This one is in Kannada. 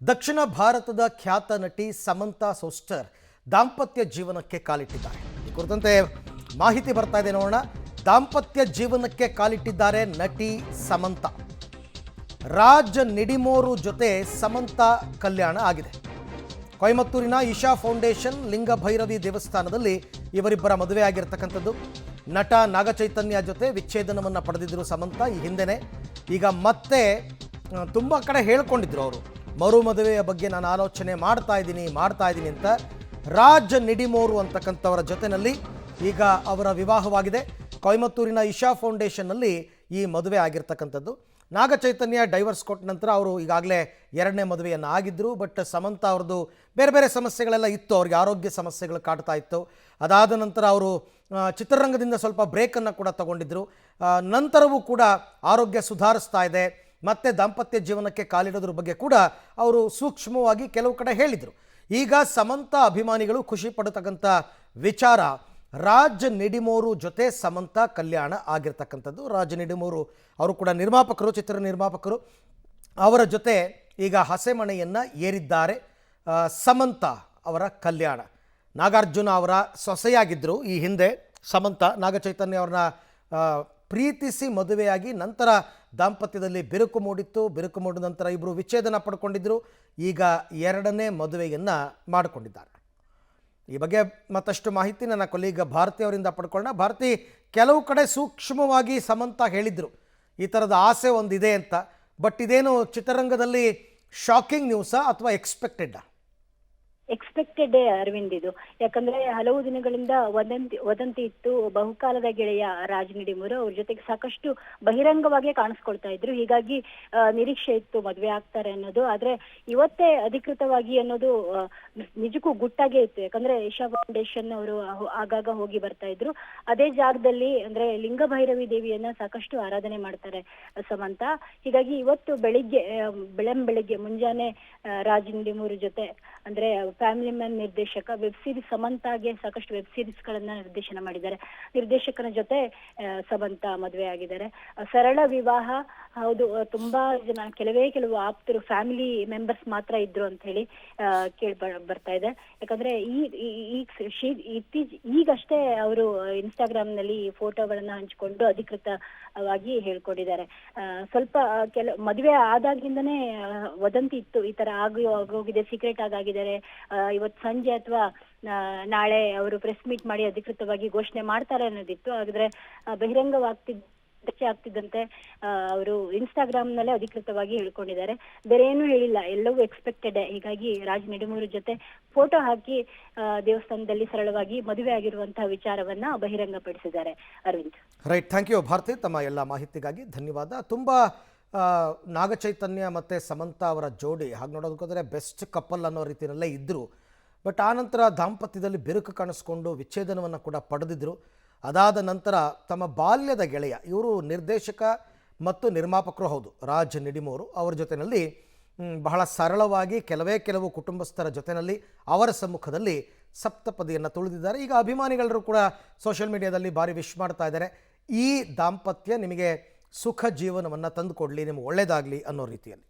ದಕ್ಷಿಣ ಭಾರತದ ಖ್ಯಾತ ನಟಿ ಸಮಂತಾ ಸೋಸ್ಟರ್ ದಾಂಪತ್ಯ ಜೀವನಕ್ಕೆ ಕಾಲಿಟ್ಟಿದ್ದಾರೆ. ಈ ಕುರಿತಂತೆ ಮಾಹಿತಿ ಬರ್ತಾ ಇದೆ, ನೋಡೋಣ. ದಾಂಪತ್ಯ ಜೀವನಕ್ಕೆ ಕಾಲಿಟ್ಟಿದ್ದಾರೆ ನಟಿ ಸಮಂತಾ. ರಾಜ್ ನಿಡಿಮೋರು ಜೊತೆ ಸಮಂತಾ ಕಲ್ಯಾಣ ಆಗಿದೆ. ಕೊಯಮತ್ತೂರಿನ ಇಶಾ ಫೌಂಡೇಶನ್ ಲಿಂಗಭೈರವಿ ದೇವಸ್ಥಾನದಲ್ಲಿ ಇವರಿಬ್ಬರ ಮದುವೆ ಆಗಿರತಕ್ಕಂಥದ್ದು. ನಟ ನಾಗಚೈತನ್ಯ ಜೊತೆ ವಿಚ್ಛೇದನವನ್ನು ಪಡೆದಿದ್ದರು ಸಮಂತಾ ಈ ಹಿಂದೆನೇ. ಈಗ ಮತ್ತೆ ತುಂಬ ಕಡೆ ಹೇಳ್ಕೊಂಡಿದ್ರು ಅವರು, ಮರು ಮದುವೆಯ ಬಗ್ಗೆ ನಾನು ಆಲೋಚನೆ ಮಾಡ್ತಾ ಇದ್ದೀನಿ ಅಂತ. ರಾಜ್ ನಿಡಿಮೋರು ಅಂತಕ್ಕಂಥವರ ಜೊತೆಯಲ್ಲಿ ಈಗ ಅವರ ವಿವಾಹವಾಗಿದೆ. ಕೊಯಮತ್ತೂರಿನ ಇಶಾ ಫೌಂಡೇಶನ್ನಲ್ಲಿ ಈ ಮದುವೆ ಆಗಿರ್ತಕ್ಕಂಥದ್ದು. ನಾಗಚೈತನ್ಯ ಡೈವರ್ಸ್ ಕೊಟ್ಟ ನಂತರ ಅವರು ಈಗಾಗಲೇ ಎರಡನೇ ಮದುವೆಯನ್ನು ಆಗಿದ್ದರು. ಬಟ್ ಸಮಂತಾ ಅವ್ರದ್ದು ಬೇರೆ ಬೇರೆ ಸಮಸ್ಯೆಗಳೆಲ್ಲ ಇತ್ತು, ಅವ್ರಿಗೆ ಆರೋಗ್ಯ ಸಮಸ್ಯೆಗಳು ಕಾಡ್ತಾ ಇತ್ತು. ಅದಾದ ನಂತರ ಅವರು ಚಿತ್ರರಂಗದಿಂದ ಸ್ವಲ್ಪ ಬ್ರೇಕನ್ನು ಕೂಡ ತಗೊಂಡಿದ್ದರು. ನಂತರವೂ ಕೂಡ ಆರೋಗ್ಯ ಸುಧಾರಿಸ್ತಾ ಇದೆ. ಮತ್ತೆ ದಾಂಪತ್ಯ ಜೀವನಕ್ಕೆ ಕಾಲಿಡೋದ್ರ ಬಗ್ಗೆ ಕೂಡ ಅವರು ಸೂಕ್ಷ್ಮವಾಗಿ ಕೆಲವು ಕಡೆ ಹೇಳಿದರು. ಈಗ ಸಮಂತಾ ಅಭಿಮಾನಿಗಳು ಖುಷಿ ಪಡತಕ್ಕಂಥ ವಿಚಾರ, ರಾಜ್ ನಿಡಿಮೋರು ಜೊತೆ ಸಮಂತಾ ಕಲ್ಯಾಣ ಆಗಿರ್ತಕ್ಕಂಥದ್ದು. ರಾಜ್ ನಿಡಿಮೋರು ಅವರು ಕೂಡ ನಿರ್ಮಾಪಕರು, ಚಿತ್ರ ನಿರ್ಮಾಪಕರು. ಅವರ ಜೊತೆ ಈಗ ಹಸೆಮಣೆಯನ್ನು ಏರಿದ್ದಾರೆ ಸಮಂತಾ ಅವರ ಕಲ್ಯಾಣ. ನಾಗಾರ್ಜುನ ಅವರ ಸೊಸೆಯಾಗಿದ್ದರು ಈ ಹಿಂದೆ ಸಮಂತಾ. ನಾಗಚೈತನ್ಯ ಅವ್ರನ್ನ ಪ್ರೀತಿಸಿ ಮದುವೆಯಾಗಿ ನಂತರ ದಾಂಪತ್ಯದಲ್ಲಿ ಬಿರುಕು ಮೂಡಿತ್ತು. ಬಿರುಕು ಮೂಡಿದ ನಂತರ ಇಬ್ಬರು ವಿಚ್ಛೇದನ ಪಡ್ಕೊಂಡಿದ್ದರು. ಈಗ ಎರಡನೇ ಮದುವೆಯನ್ನು ಮಾಡಿಕೊಂಡಿದ್ದಾರೆ. ಈ ಬಗ್ಗೆ ಮತ್ತಷ್ಟು ಮಾಹಿತಿ ನನ್ನ ಕೊಲೀಗ ಭಾರತಿ ಅವರಿಂದ ಪಡ್ಕೊಳ್ಳೋಣ. ಭಾರತಿ, ಕೆಲವು ಕಡೆ ಸೂಕ್ಷ್ಮವಾಗಿ ಸಮಂತಾ ಹೇಳಿದರು ಈ ಥರದ ಆಸೆ ಒಂದಿದೆ ಅಂತ. ಬಟ್ ಇದೇನು ಚಿತ್ರರಂಗದಲ್ಲಿ ಶಾಕಿಂಗ್ ನ್ಯೂಸಾ ಅಥವಾ ಎಕ್ಸ್ಪೆಕ್ಟೆಡ್ಡಾ? ಎಕ್ಸ್ಪೆಕ್ಟೆಡ್ ಅರವಿಂದ್ ಇದು. ಯಾಕಂದ್ರೆ ಹಲವು ದಿನಗಳಿಂದ ವದಂತಿ ಇತ್ತು. ಬಹುಕಾಲದ ಗೆಳೆಯ ರಾಜ್ ನಿಡಿಮೋರು ಅವ್ರ ಜೊತೆಗೆ ಸಾಕಷ್ಟು ಬಹಿರಂಗವಾಗಿ ಕಾಣಿಸ್ಕೊಳ್ತಾ ಇದ್ರು. ಹೀಗಾಗಿ ನಿರೀಕ್ಷೆ ಇತ್ತು ಮದ್ವೆ ಆಗ್ತಾರೆ ಅನ್ನೋದು. ಆದ್ರೆ ಇವತ್ತೇ ಅಧಿಕೃತವಾಗಿ ಅನ್ನೋದು ನಿಜಕ್ಕೂ ಗುಟ್ಟಾಗೇ ಇತ್ತು. ಯಾಕಂದ್ರೆ ಇಶಾ ಫೌಂಡೇಶನ್ ಅವರು ಆಗಾಗ ಹೋಗಿ ಬರ್ತಾ ಇದ್ರು. ಅದೇ ಜಾಗದಲ್ಲಿ ಅಂದ್ರೆ ಲಿಂಗಭೈರವಿ ದೇವಿಯನ್ನ ಸಾಕಷ್ಟು ಆರಾಧನೆ ಮಾಡ್ತಾರೆ ಸಮಂತಾ. ಹೀಗಾಗಿ ಇವತ್ತು ಬೆಳಗ್ಗೆ ಮುಂಜಾನೆ ರಾಜ್ ನಿಡಿಮೋರು ಜೊತೆ ಅಂದ್ರೆ ಫ್ಯಾಮಿಲಿ ಮ್ಯಾನ್ ನಿರ್ದೇಶಕ, ವೆಬ್ ಸೀರೀಸ್ ಸಮಂತಾಗೆ ಸಾಕಷ್ಟು ವೆಬ್ ಸೀರೀಸ್ ಗಳನ್ನ ನಿರ್ದೇಶನ ಮಾಡಿದ್ದಾರೆ. ನಿರ್ದೇಶಕನ ಜೊತೆ ಸಮಂತಾ ಮದುವೆ ಆಗಿದ್ದಾರೆ. ಸರಳ ವಿವಾಹ ಹೌದು. ತುಂಬಾ ಜನ ಕೆಲವು ಆಪ್ತರು, ಫ್ಯಾಮಿಲಿ ಮೆಂಬರ್ಸ್ ಮಾತ್ರ ಇದ್ರು ಅಂತ ಹೇಳಿ ಬರ್ತಾ ಇದೆ. ಯಾಕಂದ್ರೆ ಈಗಷ್ಟೇ ಅವರು ಇನ್ಸ್ಟಾಗ್ರಾಮ್ ನಲ್ಲಿ ಫೋಟೋಗಳನ್ನ ಹಂಚಿಕೊಂಡು ಅಧಿಕೃತವಾಗಿ ಹೇಳ್ಕೊಂಡಿದ್ದಾರೆ. ಸ್ವಲ್ಪ ಮದುವೆ ಆದಾಗಿಂದನೇ ವದಂತಿ ಇತ್ತು, ಈ ತರ ಆಗೋಗಿದೆ, ಸೀಕ್ರೆಟ್ ಆಗಿದ್ದಾರೆ. ಇವತ್ತು ಸಂಜೆ ಅಥವಾ ನಾಳೆ ಅವರು ಪ್ರೆಸ್ ಮೀಟ್ ಮಾಡಿ ಅಧಿಕೃತವಾಗಿ ಘೋಷಣೆ ಮಾಡ್ತಾರೆ ಅನ್ನೋದಿತ್ತು. ಹಾಗಾದ್ರೆ ಆಗ್ತಿದ್ದಂತೆ ಅವರು ಇನ್ಸ್ಟಾಗ್ರಾಮ್ ನಲ್ಲೇ ಅಧಿಕೃತವಾಗಿ ಹೇಳ್ಕೊಂಡಿದ್ದಾರೆ. ಬೇರೆ ಏನು ಹೇಳಿಲ್ಲ, ಎಲ್ಲವೂ ಎಕ್ಸ್ಪೆಕ್ಟೆಡ್. ಹೀಗಾಗಿ ರಾಜ್ ನಿಡಿಮೋರು ಜೊತೆ ಫೋಟೋ ಹಾಕಿ ದೇವಸ್ಥಾನದಲ್ಲಿ ಸರಳವಾಗಿ ಮದುವೆ ಆಗಿರುವಂತಹ ವಿಚಾರವನ್ನ ಬಹಿರಂಗಪಡಿಸಿದ್ದಾರೆ. Arvind, right, thank you Bharati, ತಮ್ಮ ಎಲ್ಲ ಮಾಹಿತಿಗಾಗಿ ಧನ್ಯವಾದ. ತುಂಬ ನಾಗಚೈತನ್ಯ ಮತ್ತು ಸಮಂತಾ ಅವರ ಜೋಡಿ ಹಾಗೆ ನೋಡೋದಕ್ಕೋದ್ರೆ ಬೆಸ್ಟ್ ಕಪಲ್ ಅನ್ನೋ ರೀತಿಯಲ್ಲೇ ಇದ್ದರು. ಬಟ್ ಆನಂತರ ದಾಂಪತ್ಯದಲ್ಲಿ ಬಿರುಕು ಕಾಣಿಸ್ಕೊಂಡು ವಿಚ್ಛೇದನವನ್ನು ಕೂಡ ಪಡೆದಿದ್ದರು. ಅದಾದ ನಂತರ ತಮ್ಮ ಬಾಲ್ಯದ ಗೆಳೆಯ, ಇವರು ನಿರ್ದೇಶಕ ಮತ್ತು ನಿರ್ಮಾಪಕರು ಹೌದು, ರಾಜ್ ನಿಡಿಮೋರು, ಅವರ ಜೊತೆಯಲ್ಲಿ ಬಹಳ ಸರಳವಾಗಿ ಕೆಲವು ಕುಟುಂಬಸ್ಥರ ಜೊತೆಯಲ್ಲಿ ಅವರ ಸಮ್ಮುಖದಲ್ಲಿ ಸಪ್ತಪದಿಯನ್ನು ತುಳಿದಿದ್ದಾರೆ. ಈಗ ಅಭಿಮಾನಿಗಳರು ಕೂಡ ಸೋಷಿಯಲ್ ಮೀಡಿಯಾದಲ್ಲಿ ಭಾರಿ ವಿಶ್ ಮಾಡ್ತಾ ಇದ್ದಾರೆ. ಈ ದಾಂಪತ್ಯ ನಿಮಗೆ ಸುಖ ಜೀವನವನ್ನು ತಂದುಕೊಡಲಿ, ನಿಮಗೆ ಒಳ್ಳೆಯದಾಗಲಿ ಅನ್ನೋ ರೀತಿಯಲ್ಲಿ.